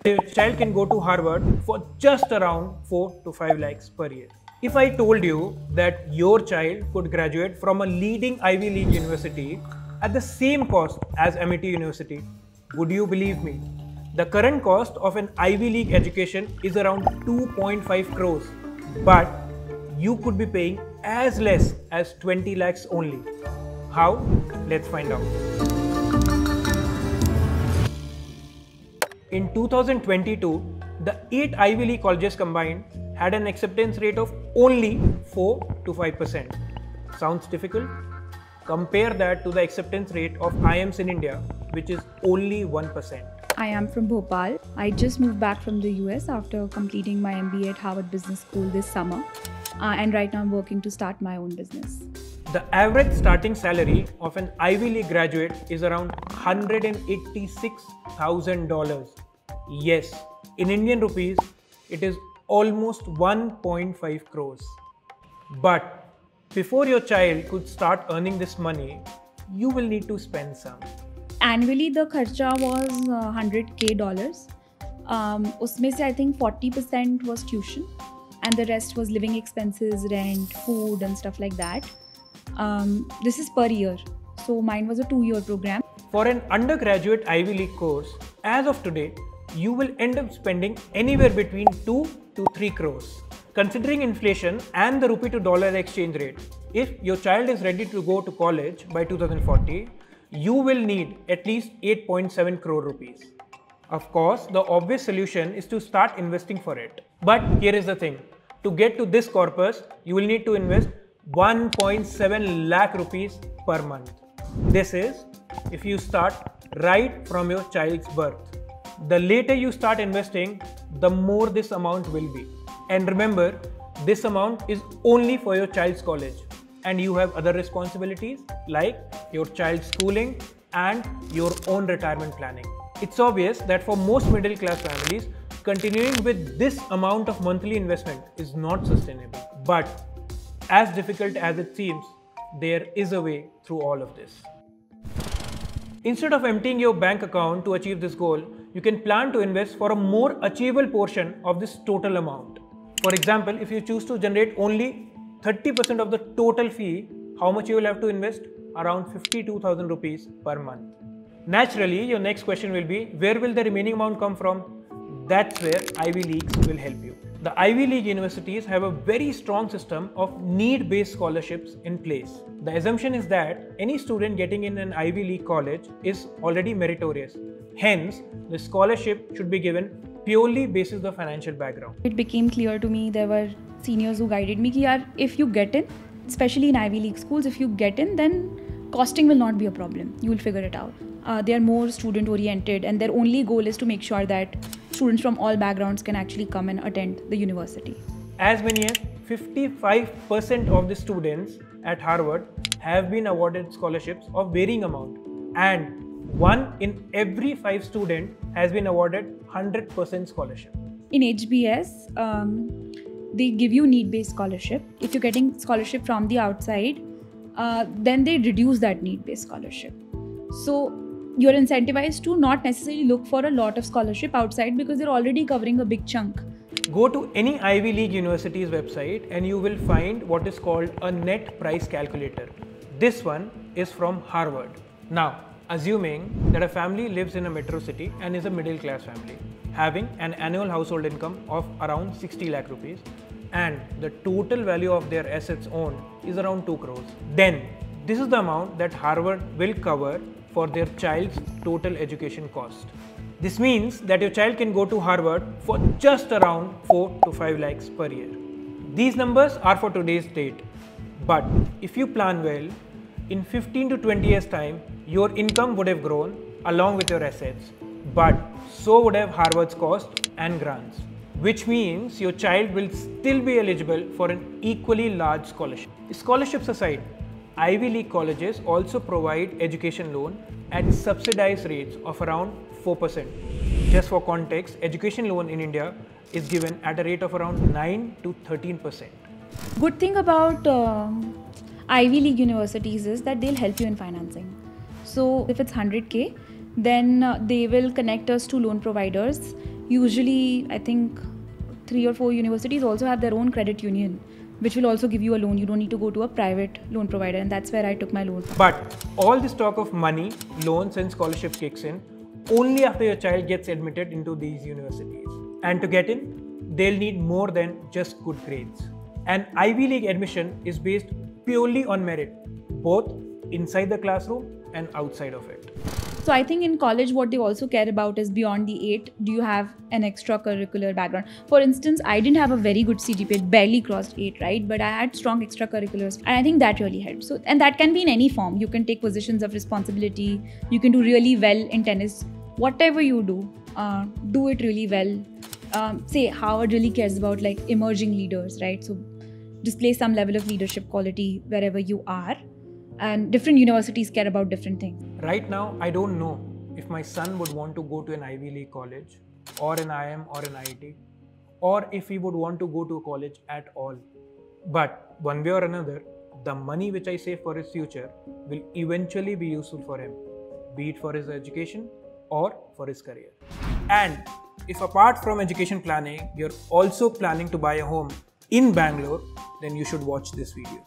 your child can go to Harvard for just around 4 to 5 lakhs per year. If I told you that your child could graduate from a leading Ivy League university at the same cost as MIT University, would you believe me? The current cost of an Ivy League education is around 2.5 crores, but you could be paying as less as 20 lakhs only. How? Let's find out. In 2022, the 8 Ivy League colleges combined had an acceptance rate of only 4 to 5%. Sounds difficult? Compare that to the acceptance rate of IIMs in India, which is only 1%. I am from Bhopal. I just moved back from the US after completing my MBA at Harvard Business School this summer. And right now I'm working to start my own business. The average starting salary of an Ivy League graduate is around $186,000. Yes, in Indian rupees, it is almost 1.5 crores. But before your child could start earning this money, you will need to spend some. Annually, the kharcha was $100,000. Usme se I think 40% was tuition and the rest was living expenses, rent, food and stuff like that. This is per year. So mine was a 2-year program. For an undergraduate Ivy League course, as of today, you will end up spending anywhere between 2 to 3 crores. Considering inflation and the rupee to dollar exchange rate, if your child is ready to go to college by 2040, you will need at least 8.7 crore rupees. Of course, the obvious solution is to start investing for it. But here is the thing. To get to this corpus, you will need to invest 1.7 lakh rupees per month. This is if you start right from your child's birth. The later you start investing, the more this amount will be. And remember, this amount is only for your child's college. And you have other responsibilities like your child's schooling and your own retirement planning. It's obvious that for most middle class families, continuing with this amount of monthly investment is not sustainable. But as difficult as it seems, there is a way through all of this. Instead of emptying your bank account to achieve this goal, you can plan to invest for a more achievable portion of this total amount. For example, if you choose to generate only 30% of the total fee, how much you will have to invest? Around 52,000 rupees per month. Naturally, your next question will be, where will the remaining amount come from? That's where Ivy Leagues will help you. The Ivy League universities have a very strong system of need-based scholarships in place. The assumption is that any student getting in an Ivy League college is already meritorious. Hence, the scholarship should be given purely basis the financial background. It became clear to me, there were seniors who guided me that if you get in, especially in Ivy League schools, if you get in, then costing will not be a problem. You will figure it out. They are more student oriented and their only goal is to make sure that students from all backgrounds can actually come and attend the university. As many as 55% of the students at Harvard have been awarded scholarships of varying amount, and 1 in every 5 students has been awarded 100% scholarship. In HBS, they give you need-based scholarship. If you're getting scholarship from the outside, then they reduce that need-based scholarship. So you're incentivized to not necessarily look for a lot of scholarship outside because they're already covering a big chunk. Go to any Ivy League university's website and you will find what is called a net price calculator. This one is from Harvard. Now, assuming that a family lives in a metro city and is a middle class family, having an annual household income of around 60 lakh rupees and the total value of their assets owned is around 2 crores, then this is the amount that Harvard will cover for their child's total education cost. This means that your child can go to Harvard for just around 4 to 5 lakhs per year. These numbers are for today's date, but if you plan well, in 15 to 20 years time, your income would have grown along with your assets, but so would have Harvard's cost and grants, which means your child will still be eligible for an equally large scholarship. Scholarships aside, Ivy League colleges also provide education loan at subsidized rates of around 4%. Just for context, education loan in India is given at a rate of around 9 to 13%. Good thing about Ivy League universities is that they'll help you in financing. So if it's 100K, then they will connect us to loan providers Usually, I think 3 or 4 universities also have their own credit union, which will also give you a loan. You don't need to go to a private loan provider, and that's where I took my loan. But all this talk of money, loans and scholarship kicks in only after your child gets admitted into these universities. And to get in, they'll need more than just good grades. An Ivy League admission is based purely on merit, both inside the classroom and outside of it. So I think in college, what they also care about is beyond the 8, do you have an extracurricular background? For instance, I didn't have a very good CGPA, barely crossed 8, right? But I had strong extracurriculars, and I think that really helped. So, and that can be in any form. You can take positions of responsibility. You can do really well in tennis. Whatever you do it really well. Say Harvard really cares about like emerging leaders, right? So display some level of leadership quality wherever you are. And different universities care about different things. Right now, I don't know if my son would want to go to an Ivy League college or an IIM or an IIT, or if he would want to go to a college at all. But one way or another, the money which I save for his future will eventually be useful for him, be it for his education or for his career. And if apart from education planning, you're also planning to buy a home in Bangalore, then you should watch this video.